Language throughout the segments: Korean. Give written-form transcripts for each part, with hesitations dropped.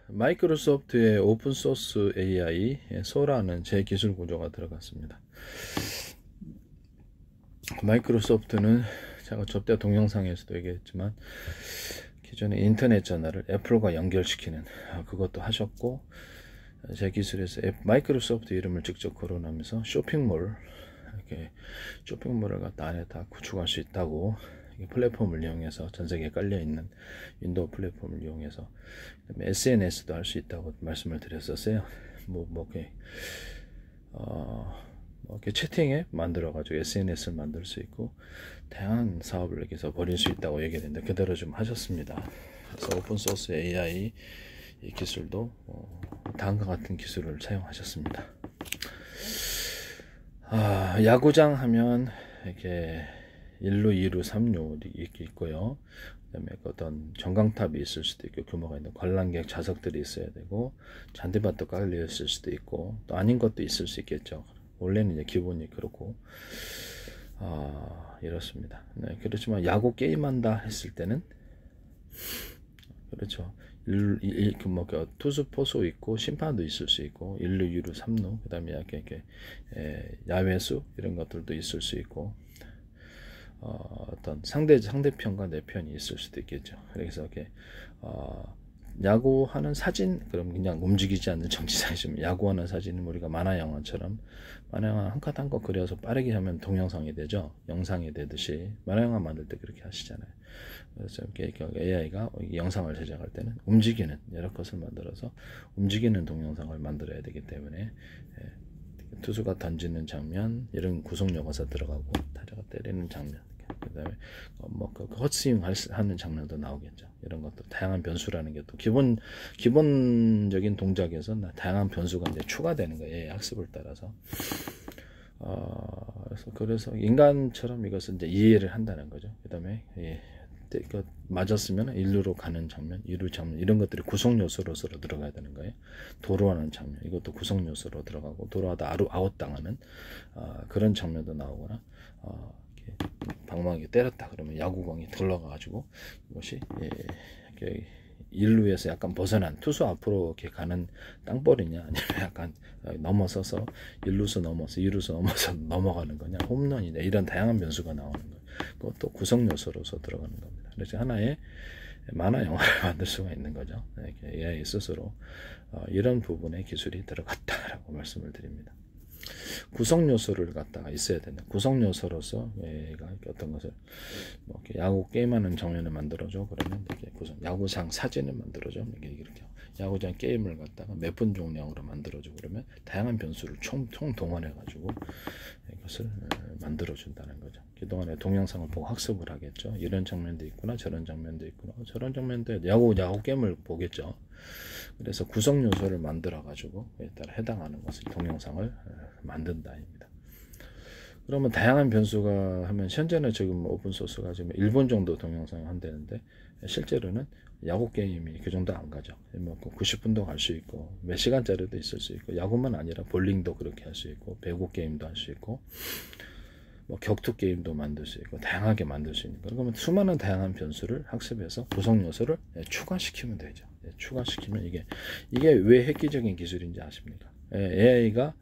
마이크로소프트의 오픈소스 AI 소라는 제 기술 구조가 들어갔습니다. 마이크로소프트는 제가 접대 동영상에서도 얘기했지만 기존에 인터넷 전화를 애플과 연결시키는 그것도 하셨고, 제 기술에서 마이크로소프트 이름을 직접 거론하면서 쇼핑몰을 갖다 안에 다 구축할 수 있다고, 플랫폼을 이용해서 전 세계에 깔려있는 윈도우 플랫폼을 이용해서 SNS도 할 수 있다고 말씀을 드렸었어요. 이렇게 채팅 앱 만들어 가지고 SNS를 만들 수 있고 다양한 사업을 여기서 벌일 수 있다고 얘기했는데 그대로 좀 하셨습니다. 그래서 오픈소스 AI 이 기술도 다음과 같은 기술을 사용하셨습니다. 야구장 하면 이렇게 1루, 2루, 3루 이렇게 있고요. 그다음에 어떤 전광탑이 있을 수도 있고, 규모가 있는 관람객 좌석들이 있어야 되고, 잔디밭도 깔려 있을 수도 있고, 또 아닌 것도 있을 수 있겠죠. 원래는 이제 기본이 그렇고, 이렇습니다. 네, 그렇지만 야구 게임한다 했을 때는, 그렇죠. 투수, 포수 있고, 심판도 있을 수 있고, 1루, 2루, 3루, 그 다음에 이렇게 야외수 이런 것들도 있을 수 있고, 어떤 상대편과 내 편이 있을 수도 있겠죠. 그래서 이렇게 야구하는 사진, 그럼 그냥 움직이지 않는 정지사진, 야구하는 사진은 우리가 만화 영화처럼 만화 영화 한 컷 한 컷 그려서 빠르게 하면 동영상이 되죠. 영상이 되듯이 만화 영화 만들 때 그렇게 하시잖아요. 그래서 이렇게 AI가 영상을 제작할 때는 움직이는 여러 컷을 만들어서 움직이는 동영상을 만들어야 되기 때문에, 투수가 던지는 장면, 이런 구성 요소가 들어가고, 타자가 때리는 장면, 그 다음에 헛스윙 하는 장면도 나오겠죠. 이런 것도 다양한 변수라는 게 또 기본적인 동작에서 다양한 변수가 이제 추가되는 거예요. 학습을 따라서. 그래서 인간처럼 이것을 이제 이해를 한다는 거죠. 그 다음에 맞았으면 1루로 가는 장면, 2루 장면, 이런 것들이 구성 요소로 들어가야 되는 거예요. 도로하는 장면, 이것도 구성 요소로 들어가고, 도로하다 아웃 당하는 그런 장면도 나오거나, 방망이 때렸다 그러면 야구공이 돌아가가지고 이것이 이렇게 1루에서 약간 벗어난, 투수 앞으로 이렇게 가는 땅볼이냐, 아니면 약간 넘어서서 1루수 넘어서 2루수 넘어서 넘어가는 거냐, 홈런이냐, 이런 다양한 변수가 나오는 거예요. 그것도 구성 요소로서 들어가는 겁니다. 그래서 하나의 만화 영화를 만들 수가 있는 거죠. AI 스스로 이런 부분에 기술이 들어갔다라고 말씀을 드립니다. 구성 요소를 갖다가 있어야 된다. 구성 요소로서 얘가 어떤 것을 이렇게 야구 게임하는 장면을 만들어줘. 그러면 이렇게 야구장 사진을 만들어줘. 이렇게 야구장 게임을 갖다가 몇 분 종량으로 만들어줘. 그러면 다양한 변수를 총 동원해 가지고 이것을 만들어 준다는 거죠. 그동안에 동영상을 보고 학습을 하겠죠. 이런 장면도 있구나, 저런 장면도 있구나, 저런 장면도 야구 게임을 보겠죠. 그래서 구성 요소를 만들어 가지고 그에 따라 해당하는 것을 동영상을 만든다입니다. 그러면 다양한 변수가 하면, 현재는 지금 오픈소스가 지금 1분 정도 동영상을 한다는데, 실제로는 야구 게임이 그 정도 안 가죠. 90분도 갈 수 있고, 몇 시간짜리도 있을 수 있고, 야구만 아니라 볼링도 그렇게 할 수 있고, 배구 게임도 할 수 있고, 격투 게임도 만들 수 있고, 다양하게 만들 수 있는 거. 그러면 수많은 다양한 변수를 학습해서 구성 요소를 추가시키면 되죠. 추가시키면 이게 왜 획기적인 기술인지 아십니까? AI가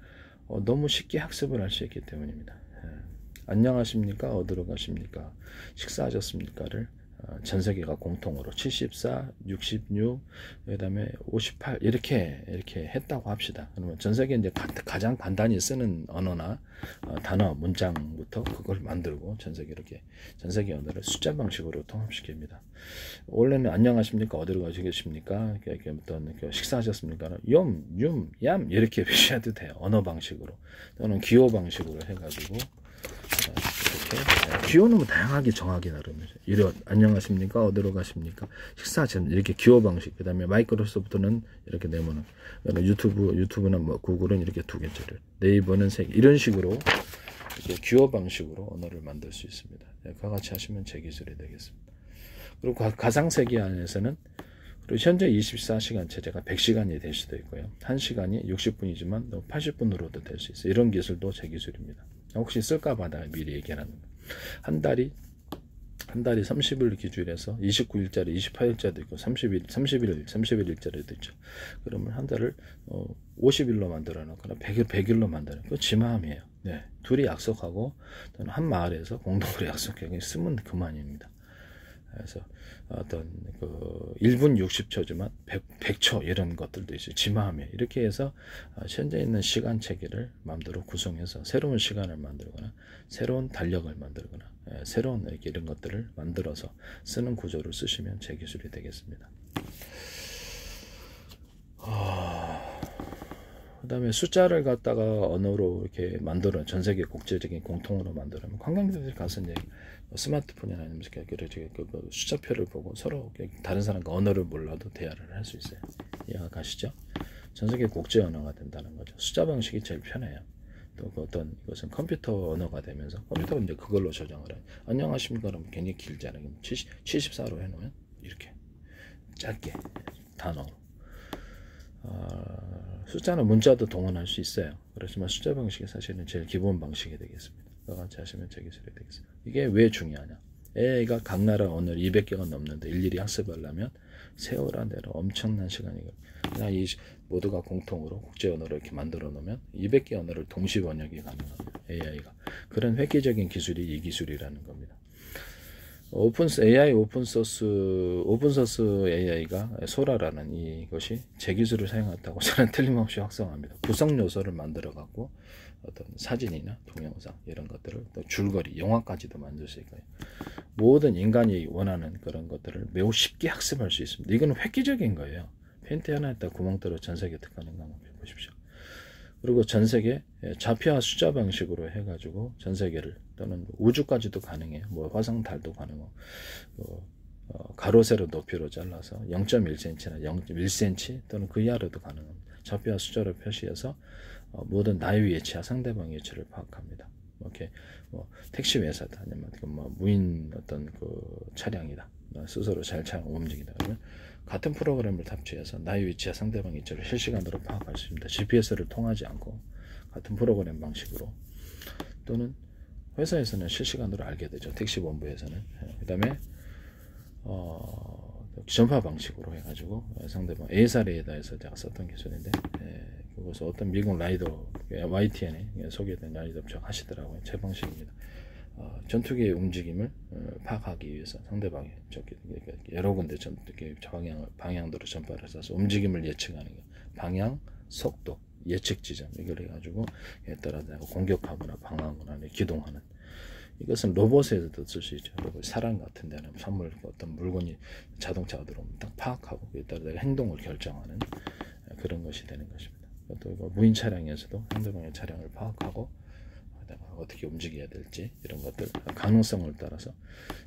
너무 쉽게 학습을 할 수 있기 때문입니다. 안녕하십니까? 어디로 가십니까? 식사하셨습니까를 전 세계가 공통으로 74, 66, 그 다음에 58 이렇게 했다고 합시다. 그러면 전 세계 이제 가장 간단히 쓰는 언어나 단어, 문장부터 그걸 만들고 전 세계 언어를 숫자 방식으로 통합시킵니다. 원래는 안녕하십니까? 어디로 가시겠습니까? 어떤 식사하셨습니까? 얌 이렇게 표시해도 돼요. 언어 방식으로 또는 기호 방식으로 해가지고. 기호는 다양하게 정하기 나름이죠. 안녕하십니까? 어디로 가십니까? 식사하시면 이렇게 기호 방식. 그 다음에 마이크로소프트는 이렇게 내모는, 유튜브나 구글은 이렇게 2개짜리, 네이버는 3개, 이런 식으로 이렇게 기호 방식으로 언어를 만들 수 있습니다. 그와 같이 하시면 제 기술이 되겠습니다. 그리고 가상세계 안에서는, 그리고 현재 24시간 체제가 100시간이 될 수도 있고요. 1시간이 60분이지만 80분으로도 될 수 있어요. 이런 기술도 제 기술입니다. 혹시 쓸까봐 미리 얘기하는 거예요. 한 달이 한 달이 30일 기준에서 29일짜리, 28일짜리도 있고 30일짜리도 있죠. 그러면 한 달을 50일로 만들어 놓거나 100일로 만들어 놓고 지 마음이에요. 네. 둘이 약속하고 또는 한 마을에서 공동으로 약속하고 쓰면 그만입니다. 그래서 어떤 그 1분 60초지만 100초 이런 것들도 있어요. 지 마음에 이렇게 해서 현재 있는 시간 체계를 마음대로 구성해서 새로운 시간을 만들거나 새로운 달력을 만들거나 새로운 이런 것들을 만들어서 쓰는 구조를 쓰시면 제 기술이 되겠습니다. 그 다음에 숫자를 갖다가 언어로 이렇게 만들어 전 세계 국제적인 공통어로 만들면 관광객들이 가서 이제 스마트폰이나 아니면 그 숫자표를 보고 서로 다른 사람과 언어를 몰라도 대화를 할 수 있어요. 이해가 가시죠? 전 세계 국제 언어가 된다는 거죠. 숫자 방식이 제일 편해요. 또 그 어떤 이것은 컴퓨터 언어가 되면서 컴퓨터가 이제 그걸로 조정을 해요. 안녕하십니까 그러면 굉장히 길잖아요. 74로 해놓으면 이렇게 짧게 단어로. 숫자는 문자도 동원할 수 있어요. 그렇지만 숫자 방식이 사실은 제일 기본 방식이 되겠습니다. 같이 하시면 제 기술이 되겠습니다. 이게 왜 중요하냐? AI가 각 나라 언어를 200개가 넘는데 일일이 학습하려면 세월한 대로 엄청난 시간이고 그냥 이 모두가 공통으로 국제 언어를 이렇게 만들어 놓으면 200개 언어를 동시 번역이 가능합니다. AI가 그런 획기적인 기술이 이 기술이라는 겁니다. AI 오픈소스 AI가 소라라는 이것이 제 기술을 사용했다고 저는 틀림없이 확성합니다. 구성 요소를 만들어 갖고 어떤 사진이나 동영상 이런 것들을 또 줄거리, 영화까지도 만들 수 있고요. 모든 인간이 원하는 그런 것들을 매우 쉽게 학습할 수 있습니다. 이거는 획기적인 거예요. 팬티 하나에다 구멍 뚫어 전 세계 특화하는 거 한번 보십시오. 그리고 전 세계 좌표와 숫자 방식으로 해가지고 전 세계를 또는 우주까지도 가능해요. 뭐 화성 달도 가능하고 가로 세로 높이로 잘라서 0.1cm나 0.1cm 또는 그 이하로도 가능합니다. 좌표와 숫자로 표시해서 모든 나의 위치와 상대방의 위치를 파악합니다. 이렇게 택시 회사다 아니면 무인 어떤 그 차량이다 스스로 잘 움직인다 그러면 같은 프로그램을 탑재해서 나의 위치와 상대방 위치를 실시간으로 파악할 수 있습니다. GPS를 통하지 않고 같은 프로그램 방식으로 또는 회사에서는 실시간으로 알게 되죠. 택시본부에서는. 그 다음에 전파 방식으로 해가지고 상대방 A사 레이더에서 제가 썼던 기술인데 그것을 어떤 미국 라이더 YTN에 소개된 라이더 업체가 하시더라고요. 제 방식입니다. 전투기의 움직임을 파악하기 위해서 상대방의 여러 군데 방향도로 전파를 써서 움직임을 예측하는 거 방향, 속도, 예측 지점 이걸 해가지고 따라 공격하거나 방어하거나 기동하는 이것은 로봇에서도 쓸 수 있죠. 로봇 사람 같은 데는 선물 어떤 물건이 자동차가 들어오면 딱 파악하고 그에 따라 행동을 결정하는 그런 것이 되는 것입니다. 또 무인 차량에서도 상대방의 차량을 파악하고 어떻게 움직여야 될지 이런 것들 가능성을 따라서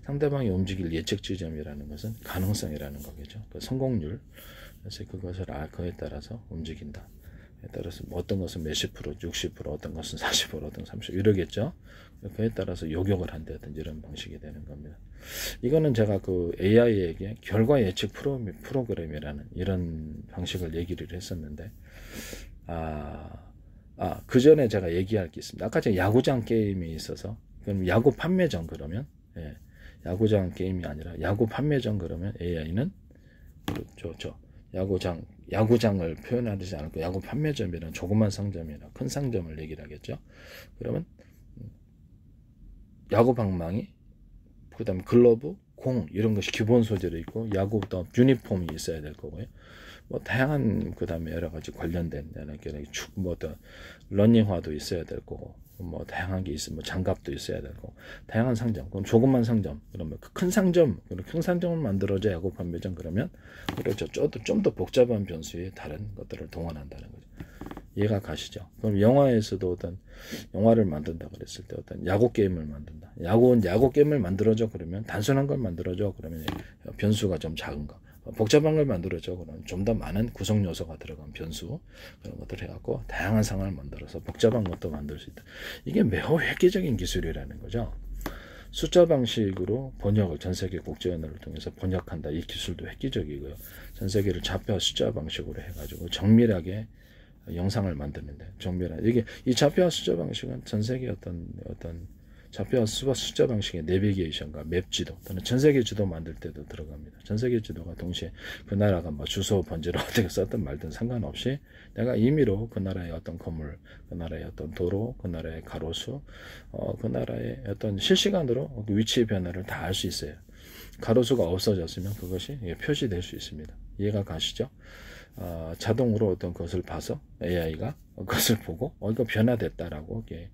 상대방이 움직일 예측 지점이라는 것은 가능성이라는 거겠죠. 그 성공률 그래서 그것을 그에 따라서 움직인다. 따라서 어떤 것은 몇십 프로, 60%, 어떤 것은 40%, 어떤 30% 이러겠죠. 그에 따라서 요격을 한다든지 이런 방식이 되는 겁니다. 이거는 제가 그 AI에게 결과 예측 프로그램이라는 이런 방식을 얘기를 했었는데 그 전에 제가 얘기할 게 있습니다. 아까 제가 야구장 게임이 있어서 그럼 야구 판매전 그러면 야구장 게임이 아니라 야구 판매전 그러면 AI는 야구장을 표현하지 않고 야구 판매점이나 조그만 상점이나 큰 상점을 얘기를 하겠죠. 그러면 야구 방망이, 그 다음에 글러브, 공 이런 것이 기본 소재로 있고 야구 또 유니폼이 있어야 될 거고요. 뭐 다양한 그 다음에 여러 가지 관련된 러닝화도 있어야 될 거고 뭐 다양한 게 있으면 장갑도 있어야 될 거고 다양한 상점 그럼 조그만 상점 그러면 큰 상점 큰 상점을 만들어져 야구 판매점 그러면 그렇죠. 좀 더 복잡한 변수에 다른 것들을 동원한다는 거죠. 이해가 가시죠? 그럼 영화에서도 어떤 영화를 만든다 그랬을 때 어떤 야구 게임을 만든다. 야구 게임을 만들어줘 그러면 단순한 걸 만들어줘 그러면 변수가 좀 작은 거. 복잡한 걸 만들어줘 그러면 좀 더 많은 구성 요소가 들어간 변수 그런 것들을 해갖고 다양한 상황을 만들어서 복잡한 것도 만들 수 있다. 이게 매우 획기적인 기술이라는 거죠. 숫자 방식으로 번역을 전 세계 국제 언어를 통해서 번역한다. 이 기술도 획기적이고요. 전 세계를 좌표 숫자 방식으로 해가지고 정밀하게 영상을 만드는데 이게 이 좌표와 숫자 방식은 전 세계 어떤 좌표와 숫자 방식의 내비게이션과 맵 지도 또는 전세계 지도 만들 때도 들어갑니다. 전세계 지도가 동시에 그 나라가 뭐 주소 번지를 어떻게 썼든 말든 상관없이 내가 임의로 그 나라의 어떤 건물, 그 나라의 어떤 도로, 그 나라의 가로수, 그 나라의 어떤 실시간으로 위치 변화를 다 알 수 있어요. 가로수가 없어졌으면 그것이 표시될 수 있습니다. 이해가 가시죠? 자동으로 어떤 것을 봐서 AI가 그것을 보고 이거 변화됐다라고 이렇게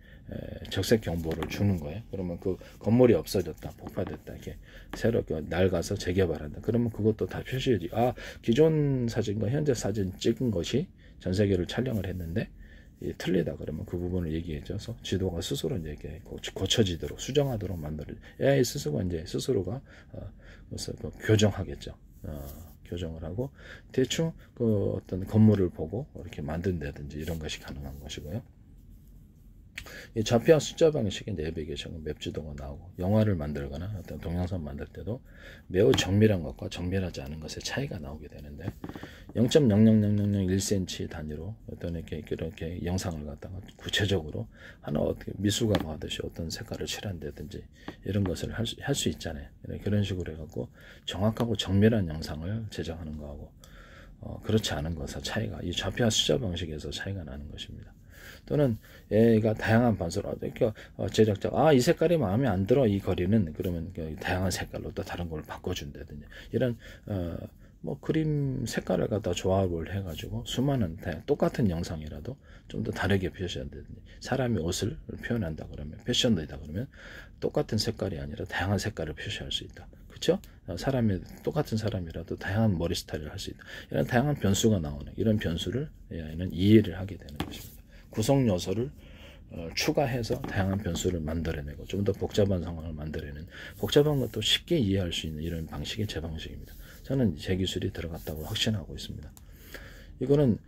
적색 경보를 주는 거예요. 그러면 그 건물이 없어졌다, 폭파됐다, 이렇게 새로 낡아서 재개발한다. 그러면 그것도 다 표시해지. 기존 사진과 현재 사진 찍은 것이 전 세계를 촬영을 했는데 틀리다 그러면 그 부분을 얘기해줘서 지도가 스스로 이제 고쳐지도록 수정하도록 만들어. AI 스스로가 이제 스스로가 그래서 교정하겠죠. 교정을 하고 대충 그 어떤 건물을 보고 이렇게 만든다든지 이런 것이 가능한 것이고요. 이 좌표와 숫자 방식의 내비게이션 맵 지도가 나오고 영화를 만들거나 어떤 동영상 만들 때도 매우 정밀한 것과 정밀하지 않은 것의 차이가 나오게 되는데 0.00001cm 단위로 어떤 이렇게 영상을 갖다가 구체적으로 하나 어떻게 미술가 하듯이 어떤 색깔을 칠한다든지 이런 것을 할 수 있잖아요. 그런 식으로 해갖고 정확하고 정밀한 영상을 제작하는 거하고 그렇지 않은 것의 차이가 이 좌표와 숫자 방식에서 차이가 나는 것입니다. 또는 얘가 다양한 반수로 제작자가 이 색깔이 마음에 안 들어 이 거리는 그러면 다양한 색깔로 또 다른 걸 바꿔준다든지 이런 뭐 그림 색깔을 갖다 조합을 해가지고 수많은 똑같은 영상이라도 좀 더 다르게 표시한다든지 사람이 옷을 표현한다 그러면 패션이다 그러면 똑같은 색깔이 아니라 다양한 색깔을 표시할 수 있다. 그렇죠? 사람이 똑같은 사람이라도 다양한 머리 스타일을 할 수 있다. 이런 다양한 변수가 나오는 이런 변수를 AI는 이해를 하게 되는 것입니다. 구성 요소를 추가해서 다양한 변수를 만들어내고 좀 더 복잡한 상황을 만들어내는 복잡한 것도 쉽게 이해할 수 있는 이런 방식이 제 방식입니다. 저는 제 기술이 들어갔다고 확신하고 있습니다. 이거는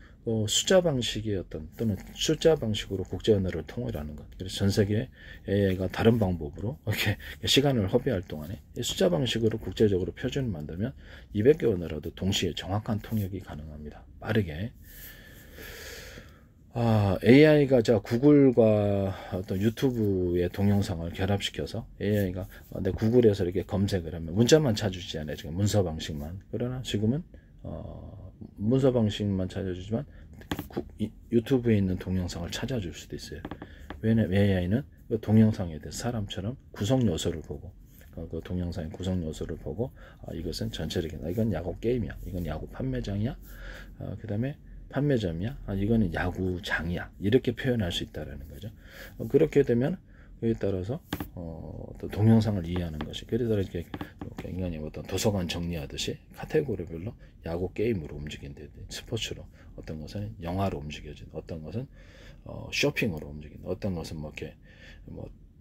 숫자 방식의 또는 숫자 방식으로 국제 언어를 통일하는 것. 그래서 전 세계 AI가 다른 방법으로 이렇게 시간을 허비할 동안에 숫자 방식으로 국제적으로 표준을 만들면 200개 언어라도 동시에 정확한 통역이 가능합니다. 빠르게. AI가 구글과 어떤 유튜브의 동영상을 결합시켜서 AI가 내 구글에서 이렇게 검색을 하면 문자만 찾아주잖아요. 지금 문서 방식만. 그러나 지금은 문서 방식만 찾아주지만 유튜브에 있는 동영상을 찾아줄 수도 있어요. 왜냐면 AI는 그 동영상에 대해서 사람처럼 구성 요소를 보고 그 동영상의 구성 요소를 보고 이것은 전체적인 이건 야구 게임이야. 이건 야구 판매장이야. 그 다음에 판매점이야. 이거는 야구장이야. 이렇게 표현할 수 있다라는 거죠. 그렇게 되면 그에 따라서 또 동영상을 이해하는 것이 그래서 이렇게 인간이 어떤 도서관 정리하듯이 카테고리별로 야구 게임으로 움직인다든지 스포츠로 어떤 것은 영화로 움직여진다. 어떤 것은 쇼핑으로 움직인다. 어떤 것은 뭐 이렇게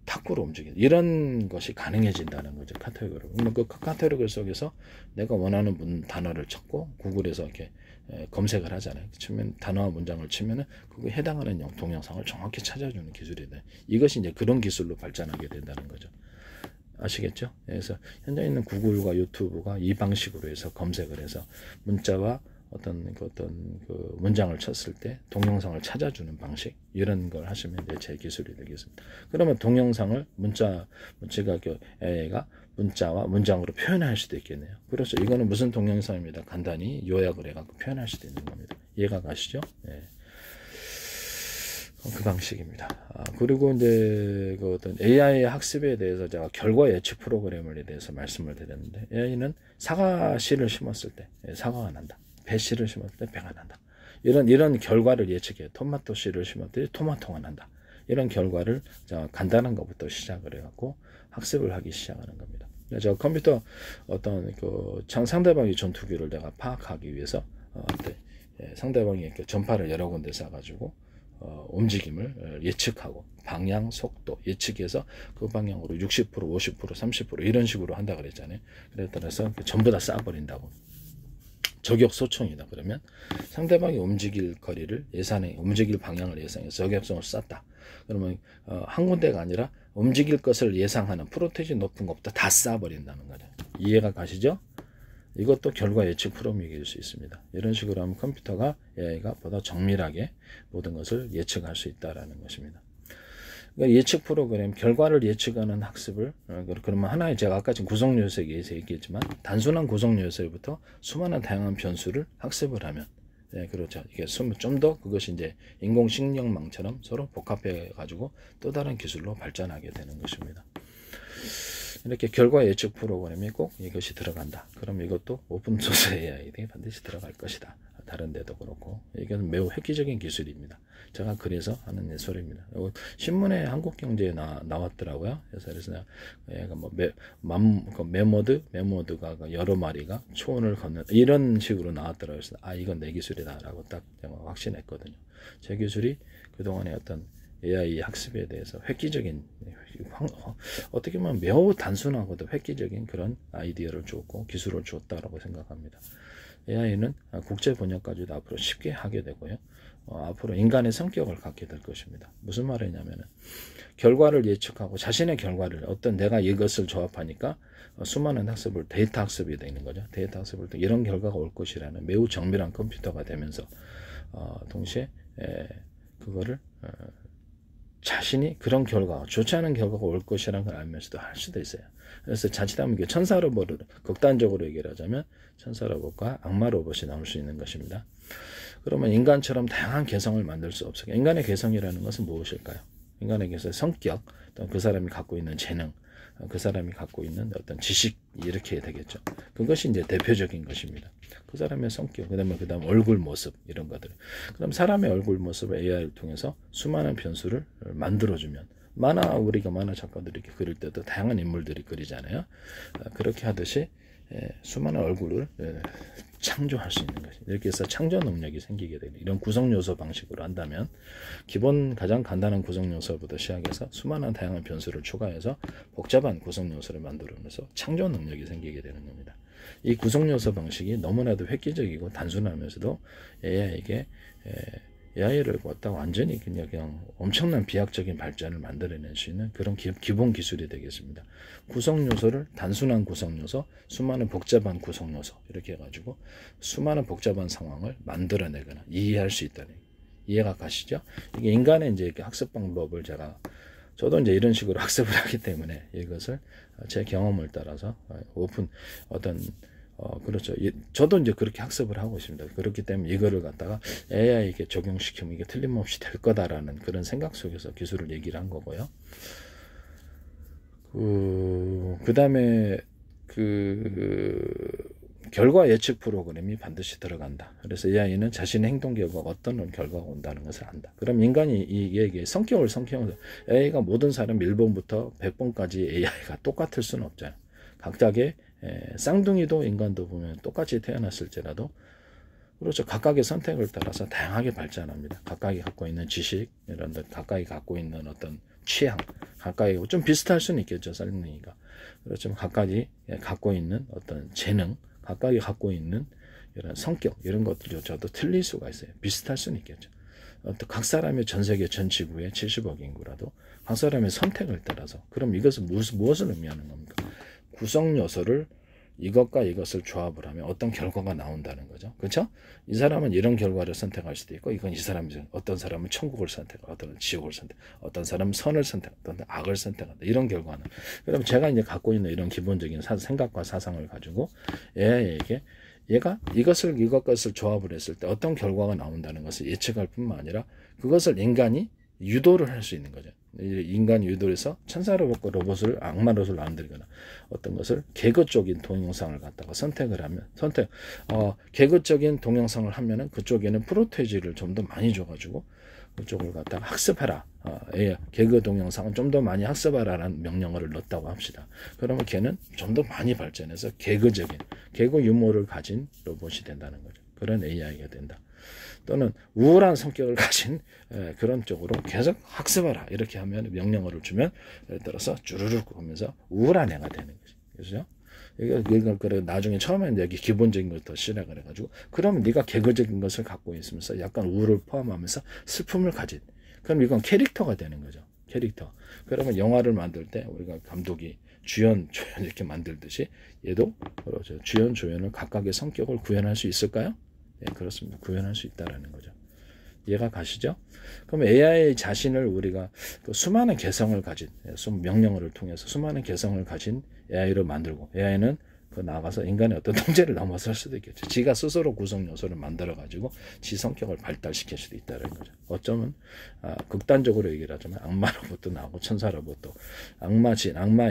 탁구로 움직인다. 이런 것이 가능해진다는 거죠. 카테고리. 그 카테고리 속에서 내가 원하는 단어를 찾고 구글에서 이렇게 검색을 하잖아요. 치면 단어와 문장을 치면은 그거에 해당하는 동영상을 정확히 찾아주는 기술이 돼. 이것이 이제 그런 기술로 발전하게 된다는 거죠. 아시겠죠? 그래서 현재 있는 구글과 유튜브가 이 방식으로 해서 검색을 해서 문자와 어떤 그 문장을 쳤을 때 동영상을 찾아주는 방식 이런 걸 하시면 제 기술이 되겠습니다. 그러면 동영상을 문자가 AI가 문자와 문장으로 표현할 수도 있겠네요. 그렇죠. 이거는 무슨 동영상입니다. 간단히 요약을 해갖고 표현할 수도 있는 겁니다. 이해가 가시죠? 네. 그 방식입니다. 그리고 이제 그 어떤 AI 학습에 대해서 제가 결과 예측 프로그램에 대해서 말씀을 드렸는데 AI는 사과 씨를 심었을 때 사과가 난다. 배 씨를 심었을 때 배가 난다. 이런 결과를 예측해요. 토마토 씨를 심었을 때 토마토가 난다. 이런 결과를 간단한 것부터 시작을 해갖고 학습을 하기 시작하는 겁니다. 저 컴퓨터 어떤 상대방의 전투기를 내가 파악하기 위해서 상대방이 전파를 여러 군데 쏴가지고 움직임을 예측하고 방향, 속도 예측해서 그 방향으로 60%, 50%, 30% 이런 식으로 한다 그랬잖아요. 그래 따라서 전부 다 쏴버린다고. 저격 소총이다 그러면 상대방이 움직일 거리를 움직일 방향을 예상해서 저격성을 쐈다. 그러면 한 군데가 아니라 움직일 것을 예상하는 프로테이지 높은 것부터 다 쏴버린다는 거죠. 이해가 가시죠? 이것도 결과 예측 프로그램일 수 있습니다. 이런 식으로 하면 컴퓨터가 AI가 보다 정밀하게 모든 것을 예측할 수 있다라는 것입니다. 그러니까 예측 프로그램, 결과를 예측하는 학습을, 그러면 하나의 제가 아까 지금 구성 요소에 의해서 얘기했지만 단순한 구성 요소부터 수많은 다양한 변수를 학습을 하면, 네, 그렇죠. 이게 좀 더 그것이 이제 인공신경망처럼 서로 복합해 가지고 또 다른 기술로 발전하게 되는 것입니다. 이렇게 결과 예측 프로그램이 꼭 이것이 들어간다. 그럼 이것도 오픈소스 AI에 반드시 들어갈 것이다. 다른 데도 그렇고, 이건 매우 획기적인 기술입니다. 제가 그래서 하는 소리입니다. 신문에 한국경제에 나왔더라고요. 그래서 얘가 뭐 메모드가 여러 마리가 초원을 걷는 이런 식으로 나왔더라고요. 그래서 이건 내 기술이다라고 딱 확신했거든요. 제 기술이 그동안의 어떤 AI 학습에 대해서 획기적인, 어떻게 보면 매우 단순하고도 획기적인 그런 아이디어를 줬고 기술을 줬다라고 생각합니다. AI는 국제 번역까지도 앞으로 쉽게 하게 되고요. 앞으로 인간의 성격을 갖게 될 것입니다. 무슨 말이냐면은 결과를 예측하고 자신의 결과를 내가 이것을 조합하니까 수많은 학습을 데이터 학습이 되는 거죠. 데이터 학습을 또 이런 결과가 올 것이라는 매우 정밀한 컴퓨터가 되면서 동시에 그거를 자신이 그런 결과, 좋지 않은 결과가 올 것이라는 걸 알면서도 할 수도 있어요. 그래서 자칫하면 이게 천사 로봇을 극단적으로 얘기를 하자면 천사 로봇과 악마 로봇이 나올 수 있는 것입니다. 그러면 인간처럼 다양한 개성을 만들 수 없어요. 인간의 개성이라는 것은 무엇일까요? 인간의 개성의 성격, 그 사람이 갖고 있는 재능, 그 사람이 갖고 있는 어떤 지식, 이렇게 되겠죠. 그것이 이제 대표적인 것입니다. 그 사람의 성격, 그다음 얼굴 모습, 이런 것들. 그럼 사람의 얼굴 모습을 AI를 통해서 수많은 변수를 만들어주면, 우리가 만화 작가들이 이렇게 그릴 때도 다양한 인물들이 그리잖아요. 그렇게 하듯이 수많은 얼굴을 창조할 수 있는 것이, 이렇게 해서 창조 능력이 생기게 되는 이런 구성 요소 방식으로 한다면 가장 간단한 구성 요소부터 시작해서 수많은 다양한 변수를 추가해서 복잡한 구성 요소를 만들어내서 창조 능력이 생기게 되는 겁니다. 이 구성 요소 방식이 너무나도 획기적이고 단순하면서도 AI를 갖다 완전히 그냥 엄청난 비약적인 발전을 만들어낼 수 있는 그런 기본 기술이 되겠습니다. 구성 요소를 단순한 구성 요소, 수많은 복잡한 구성 요소, 이렇게 해가지고 수많은 복잡한 상황을 만들어내거나 이해할 수 있다는, 이해가 가시죠? 이게 인간의 이제 학습 방법을 저도 이제 이런 식으로 학습을 하기 때문에 이것을 제 경험을 따라서 그렇죠. 저도 이제 그렇게 학습을 하고 있습니다. 그렇기 때문에 이거를 갖다가 AI에게 적용시키면 이게 틀림없이 될 거다라는 그런 생각 속에서 기술을 얘기를 한 거고요. 그 다음에 결과 예측 프로그램이 반드시 들어간다. 그래서 AI는 자신의 행동 결과가 어떤 결과가 온다는 것을 안다. 그럼 인간이 이게 성격을 AI가 모든 사람 1번부터 100번까지 AI가 똑같을 수는 없잖아요. 각각의 쌍둥이도 인간도 보면 똑같이 태어났을지라도 그렇죠. 각각의 선택을 따라서 다양하게 발전합니다. 각각이 갖고 있는 지식, 이런 것, 각각이 갖고 있는 어떤 취향, 각각이 좀 비슷할 수는 있겠죠. 쌍둥이가. 그렇지만 각각이 갖고 있는 어떤 재능, 각각이 갖고 있는 이런 성격, 이런 것들조차도 틀릴 수가 있어요. 비슷할 수는 있겠죠. 각 사람의 전 세계 전 지구의 70억 인구라도 각 사람의 선택을 따라서, 그럼 이것은 무엇을 의미하는 겁니까? 구성 요소를 이것과 이것을 조합을 하면 어떤 결과가 나온다는 거죠. 그렇죠? 이 사람은 이런 결과를 선택할 수도 있고, 이건 어떤 사람은 천국을 선택하고, 어떤 지옥을 어떤 사람은 선을 어떤 악을 선택한다. 이런 결과는. 그럼 제가 이제 갖고 있는 이런 기본적인 생각과 사상을 가지고 AI에게 얘가 이것을 조합을 했을 때 어떤 결과가 나온다는 것을 예측할 뿐만 아니라 그것을 인간이 유도를 할 수 있는 거죠. 인간 유도에서 천사 로봇과 로봇을 악마 로봇을 만들거나 어떤 것을 개그적인 동영상을 갖다가 선택을 하면 개그적인 동영상을 하면은 그쪽에는 프로테이지를 좀 더 많이 줘가지고 그쪽을 갖다가 학습해라. 개그 동영상은 좀 더 많이 학습하라라는 명령어를 넣었다고 합시다. 그러면 걔는 좀 더 많이 발전해서 개그 유머를 가진 로봇이 된다는 거죠. 그런 AI가 된다. 또는 우울한 성격을 가진 그런 쪽으로 계속 학습하라, 이렇게 하면 명령어를 주면 예를 들어서 쭈르륵 하면서 우울한 애가 되는 거죠. 그렇죠? 이거 나중에 처음에는 여기 기본적인 걸 더 시작을 해가지고, 그러면 네가 개그적인 것을 갖고 있으면서 약간 우울을 포함하면서 슬픔을 가진, 그럼 이건 캐릭터가 되는 거죠. 캐릭터. 그러면 영화를 만들 때 우리가 감독이 주연, 조연 이렇게 만들듯이 얘도 그렇죠. 주연, 조연을 각각의 성격을 구현할 수 있을까요? 예, 그렇습니다. 구현할 수 있다라는 거죠. 이해가 가시죠? 그럼 AI 자신을 우리가 그 수많은 개성을 가진, 명령어를 통해서 수많은 개성을 가진 AI로 만들고, AI는 그 나가서 인간의 어떤 통제를 넘어설 수도 있겠죠. 지가 스스로 구성 요소를 만들어 가지고 지 성격을 발달시킬 수도 있다는 거죠. 어쩌면 극단적으로 얘기를 하자면 악마로부터 나오고 천사로부터 악마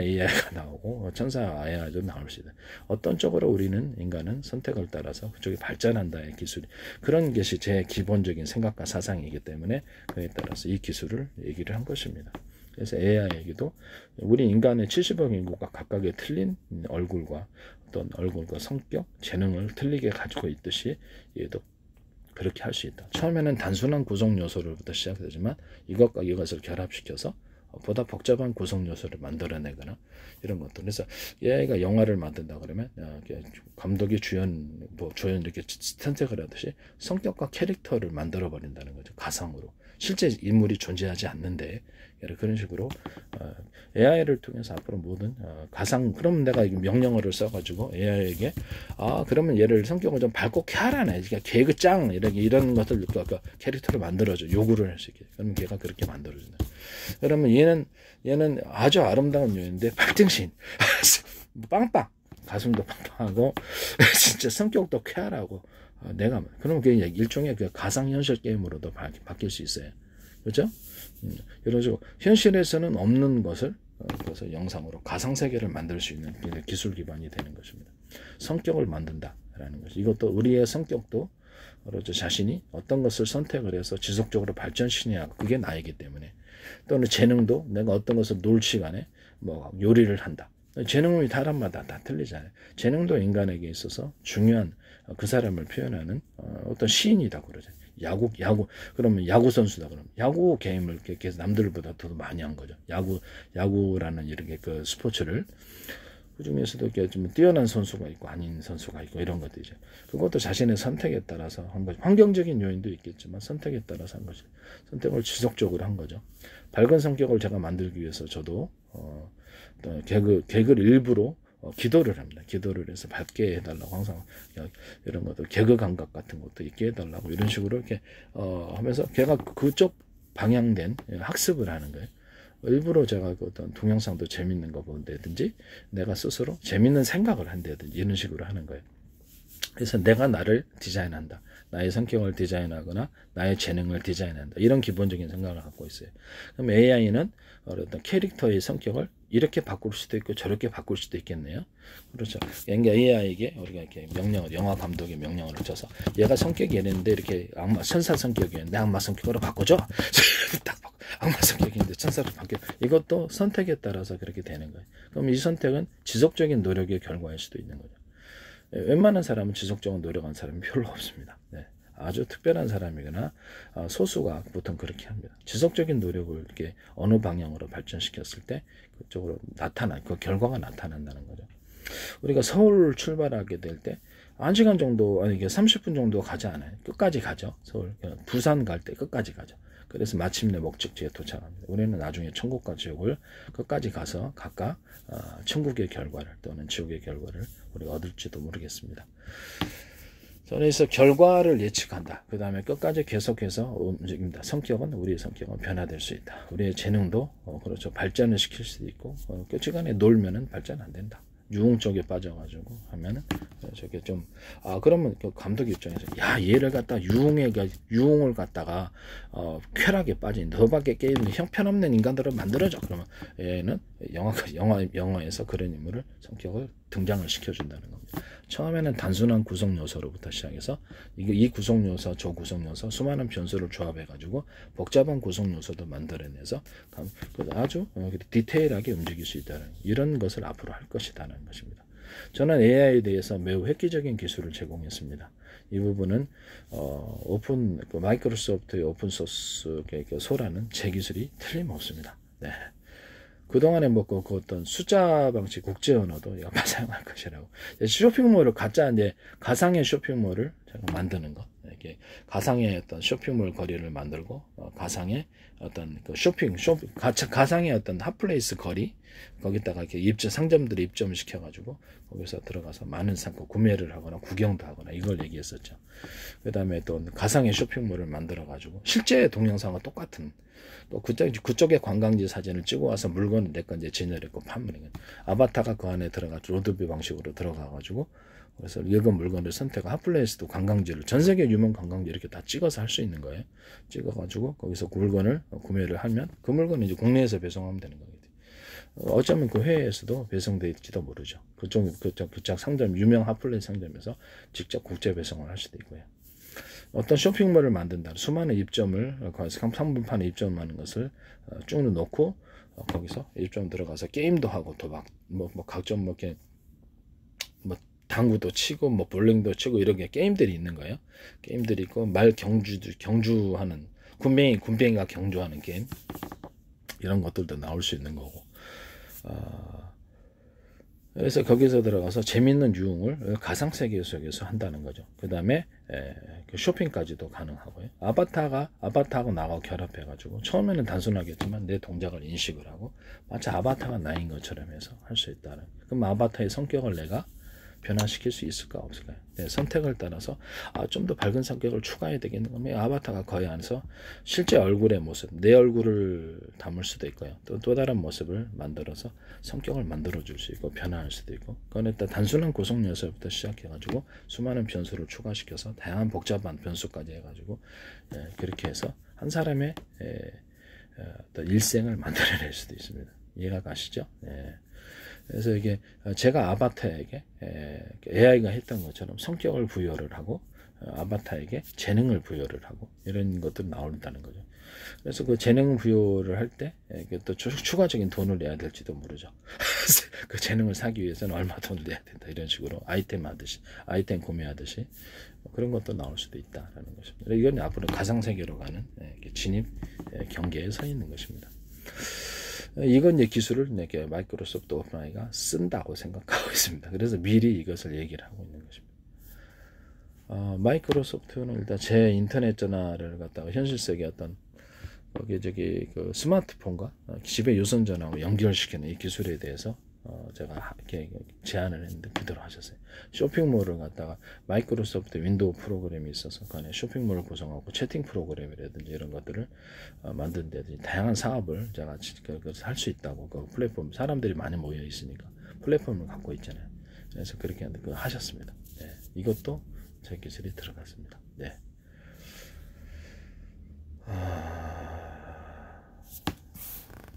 AI가 나오고 천사 AI도 나올 수 있다. 어떤 쪽으로 우리는 인간은 선택을 따라서 그쪽이 발전한다의 기술이, 그런 것이 제 기본적인 생각과 사상이기 때문에 그에 따라서 이 기술을 얘기를 한 것입니다. 그래서 AI에게도 우리 인간의 70억 인구가 각각의 틀린 얼굴과 어떤 얼굴과 성격, 재능을 틀리게 가지고 있듯이 얘도 그렇게 할 수 있다. 처음에는 단순한 구성 요소로부터 시작되지만 이것과 이것을 결합시켜서 보다 복잡한 구성 요소를 만들어내거나 이런 것들. 그래서 AI가 영화를 만든다 그러면 감독이 주연 이렇게 선택을 하듯이 성격과 캐릭터를 만들어 버린다는 거죠. 가상으로. 실제 인물이 존재하지 않는데 그런 식으로 AI를 통해서 앞으로 모든 가상, 그럼 내가 명령어를 써가지고 AI에게 그러면 얘를 성격을 좀 밝고 쾌활하네, 그러니까 개그 짱 이런 것들 캐릭터를 만들어줘, 요구를 할 수 있게. 그러면 걔가 그렇게 만들어준다. 그러면 얘는 아주 아름다운 여인인데 발등신 빵빵, 가슴도 빵빵하고 진짜 성격도 쾌활하고 그러면 그게 일종의 그 가상현실 게임으로도 바뀔 수 있어요. 그렇죠? 이런 식으로 현실에서는 없는 것을 그래서 영상으로 가상세계를 만들 수 있는 기술 기반이 되는 것입니다. 성격을 만든다라는 것이, 이것도 우리의 성격도 그렇죠. 자신이 어떤 것을 선택을 해서 지속적으로 발전시키냐, 그게 나이기 때문에. 또는 재능도 내가 어떤 것을 놀 시간에 요리를 한다. 재능이 사람마다 다 틀리잖아요. 재능도 인간에게 있어서 중요한 그 사람을 표현하는 어떤 시인이다 그러죠. 그러면 야구 선수다 그러면 야구 게임을 이렇게 남들보다 더 많이 한 거죠. 야구라는 이렇게 그 스포츠를 그 중에서도 이렇게 좀 뛰어난 선수가 있고 아닌 선수가 있고 이런 것들이죠. 그것도 자신의 선택에 따라서 한 거죠. 환경적인 요인도 있겠지만 선택에 따라서 한 거죠. 선택을 지속적으로 한 거죠. 밝은 성격을 제가 만들기 위해서 저도 개그를 일부러 기도를 합니다. 기도를 해서 밝게 해달라고 항상 이런 것들 개그 감각 같은 것도 있게 해달라고 이런 식으로 이렇게 하면서 걔가 그쪽 방향된 학습을 하는 거예요. 일부러 제가 어떤 동영상도 재밌는 거 본다든지 내가 스스로 재밌는 생각을 한다든지 이런 식으로 하는 거예요. 그래서 내가 나를 디자인한다. 나의 성격을 디자인하거나 나의 재능을 디자인한다. 이런 기본적인 생각을 갖고 있어요. 그럼 AI는 어떤 캐릭터의 성격을 이렇게 바꿀 수도 있고 저렇게 바꿀 수도 있겠네요. 그렇죠. 그러니까 AI에게 우리가 이렇게 영화 감독의 명령어를 줘서 얘가 성격이 이랬는데 이렇게 천사 성격이었는데 악마 성격으로 바꿔줘. 딱 악마 성격인데 천사로 바뀌어. 이것도 선택에 따라서 그렇게 되는 거예요. 그럼 이 선택은 지속적인 노력의 결과일 수도 있는 거죠. 웬만한 사람은 지속적으로 노력한 사람이 별로 없습니다. 네. 아주 특별한 사람이거나 소수가 보통 그렇게 합니다. 지속적인 노력을 이렇게 어느 방향으로 발전시켰을 때 그쪽으로 그 결과가 나타난다는 거죠. 우리가 서울 출발하게 될 때 1시간 정도, 아니 이게 30분 정도 가지 않아요. 끝까지 가죠. 서울. 부산 갈 때 끝까지 가죠. 그래서 마침내 목적지에 도착합니다. 우리는 나중에 천국과 지옥을 끝까지 가서 각각 천국의 결과를 또는 지옥의 결과를 우리가 얻을지도 모르겠습니다. 그래서 결과를 예측한다. 그 다음에 끝까지 계속해서 움직입니다. 우리의 성격은 변화될 수 있다. 우리의 재능도 그렇죠. 발전을 시킬 수도 있고 끝시간에 놀면은 발전 안 된다. 유흥 쪽에 빠져가지고 하면은 저게 좀 그러면 그 감독 입장에서 얘를 갖다 유흥을 갖다가 쾌락에 빠진 너밖에 게임을 형편없는 인간들을 만들어줘. 그러면 얘는 영화에서 그런 인물을 성격을 등장을 시켜준다는 겁니다. 처음에는 단순한 구성 요소로부터 시작해서 이 구성 요소 저 구성 요소 수많은 변수를 조합해가지고 복잡한 구성 요소도 만들어내서 아주 디테일하게 움직일 수 있다는 이런 것을 앞으로 할 것이라는 것입니다. 저는 AI에 대해서 매우 획기적인 기술을 제공했습니다. 이 부분은 마이크로소프트의 오픈소스 소라는 제 기술이 틀림없습니다. 네. 그동안에 그 어떤 숫자 방식 국제 언어도 아마 사용할 것이라고. 쇼핑몰을 가상의 쇼핑몰을 제가 만드는 거. 이렇게 가상의 어떤 쇼핑몰 거리를 만들고 가상의 어떤 그 가상의 어떤 핫플레이스 거리 거기다가 이렇게 상점들이 입점을 시켜가지고 거기서 들어가서 많은 상품 구매를 하거나 구경도 하거나 이걸 얘기했었죠. 그 다음에 또 가상의 쇼핑몰을 만들어가지고 실제 동영상과 똑같은 또 그쪽에 관광지 사진을 찍어 와서 물건을 내 건지 진열했고 판매는 아바타가 그 안에 들어가서 로드뷰 방식으로 들어가가지고 그래서 이건 물건을 선택하고 핫플레이스도 관광지를 전 세계 유명 관광지 이렇게 다 찍어서 할 수 있는 거예요. 찍어가지고 거기서 물건을 구매를 하면 그 물건은 이제 국내에서 배송하면 되는 거거든요. 어쩌면 그 해외에서도 배송될지도 모르죠. 그쪽 상점 유명 핫플레이스 상점에서 직접 국제 배송을 할 수도 있고요. 어떤 쇼핑몰을 만든다. 수많은 입점을 상품판에 입점하는 것을 쭉 놓고 거기서 입점 들어가서 게임도 하고 도박 각종 이렇게 당구도 치고 볼링도 치고 이렇게 게임들이 있는 거예요. 게임들이 있고 말 경주하는 군뱅이가 경주하는 게임 이런 것들도 나올 수 있는 거고. 그래서 거기서 들어가서 재밌는 유흥을 가상세계 속에서 한다는 거죠. 그 다음에 쇼핑까지도 가능하고요. 아바타하고 나하고 결합해가지고 처음에는 단순하겠지만 내 동작을 인식을 하고 마치 아바타가 나인 것처럼 해서 할 수 있다는. 그럼 아바타의 성격을 내가 변화시킬 수 있을까 없을까요? 네, 선택을 따라서 좀 더 밝은 성격을 추가해야 되겠는 거면 아바타가 거의 안에서 실제 얼굴의 모습, 내 얼굴을 담을 수도 있고요. 또 다른 모습을 만들어서 성격을 만들어 줄 수 있고 변화할 수도 있고 그건 일단 단순한 구성 요소부터 시작해가지고 수많은 변수를 추가시켜서 다양한 복잡한 변수까지 해가지고 그렇게 해서 한 사람의 어떤 일생을 만들어낼 수도 있습니다. 이해가 가시죠? 그래서 이게 제가 아바타에게 AI가 했던 것처럼 성격을 부여를 하고 아바타에게 재능을 부여를 하고 이런 것들이 나온다는 거죠. 그래서 그 재능 부여를 할 때 또 추가적인 돈을 내야 될지도 모르죠. 그 재능을 사기 위해서는 얼마 돈을 내야 된다 이런 식으로 아이템 구매하듯이 그런 것도 나올 수도 있다라는 것입니다. 이건 앞으로 가상세계로 가는 진입 경계에 서 있는 것입니다. 이건 기술을 마이크로소프트 오픈AI가 쓴다고 생각하고 있습니다. 그래서 미리 이것을 얘기를 하고 있는 것입니다. 마이크로소프트는 일단 제 인터넷 전화를 갖다가 현실 세계 어떤 그 스마트폰과 집의 유선 전화하고 연결시키는 이 기술에 대해서 제가 이렇게 제안을 했는데 그대로 하셨어요. 쇼핑몰을 갖다가 마이크로소프트 윈도우 프로그램이 있어서 그 안에 쇼핑몰을 구성하고 채팅 프로그램이라든지 이런 것들을 만드는데 다양한 사업을 제가 할 수 있다고 그 플랫폼 사람들이 많이 모여 있으니까 플랫폼을 갖고 있잖아요. 그래서 그렇게 하셨습니다. 네, 이것도 제 기술이 들어갔습니다. 네.